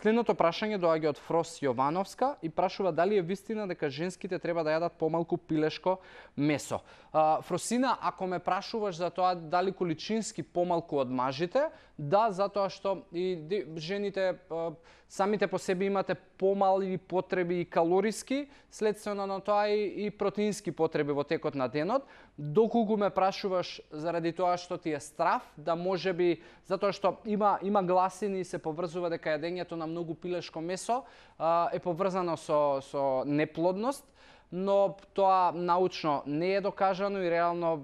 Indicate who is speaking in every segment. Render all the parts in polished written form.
Speaker 1: Следното прашање доаѓа од Фрос Јовановска и прашува дали е вистина дека женските треба да јадат помалку пилешко месо. Фросина, ако ме прашуваш за тоа дали количински помалку од мажите, да, затоа што и жените самите по себе имате помали потреби и калориски, следствено на тоа и протеински потреби во текот на денот. Доколку ме прашуваш заради тоа што ти е страв, да можеби затоа што има гласини и се поврзува дека јадењето на многу пилешко месо е поврзано со неплодност, но тоа научно не е докажано и реално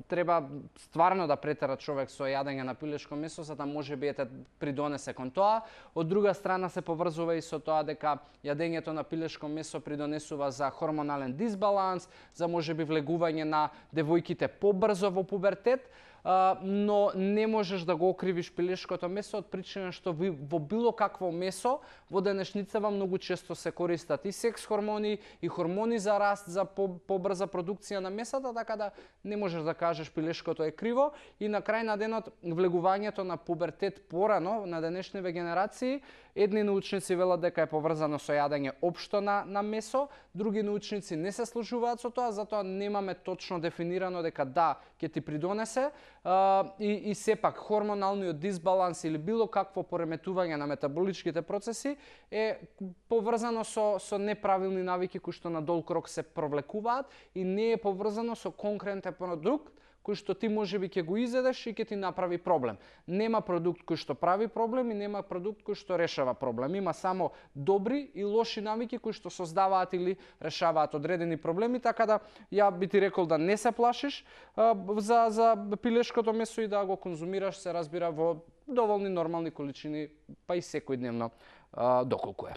Speaker 1: треба стварно да претера човек со јадење на пилешко месо за да можеби придонесе кон тоа. Од друга страна се поврзува и со тоа дека јадењето на пилешко месо придонесува за хормонален дисбаланс, за можеби влегување на девојките побрзо во пубертет, но не можеш да го окривиш пилешкото месо од причина што во било какво месо во денешницава многу често се користат и секс хормони и хормони за раст, за побрза продукција на месата, така да не можеш да кажеш пилешкото е криво и на крај на денот влегувањето на пубертет порано на денешниве генерации, едни научници велат дека е поврзано со јадење општо на месо, други научници не се служуваат со тоа, затоа немаме точно дефинирано дека да, ќе ти придонесе. И сепак хормоналниот дисбаланс или било какво пореметување на метаболичките процеси е поврзано со неправилни навики кои што на долг рок се провлекуваат и не е поврзано со конкретен продукт кој што ти можеби ќе го изедеш и ќе ти направи проблем. Нема продукт кој што прави проблем и нема продукт кој што решава проблем. Има само добри и лоши навики кои што создаваат или решаваат одредени проблеми, така да ја би ти рекол да не се плашиш за пилешкото месо и да го конзумираш, се разбира, во доволни нормални количини, па и секојдневно доколку е.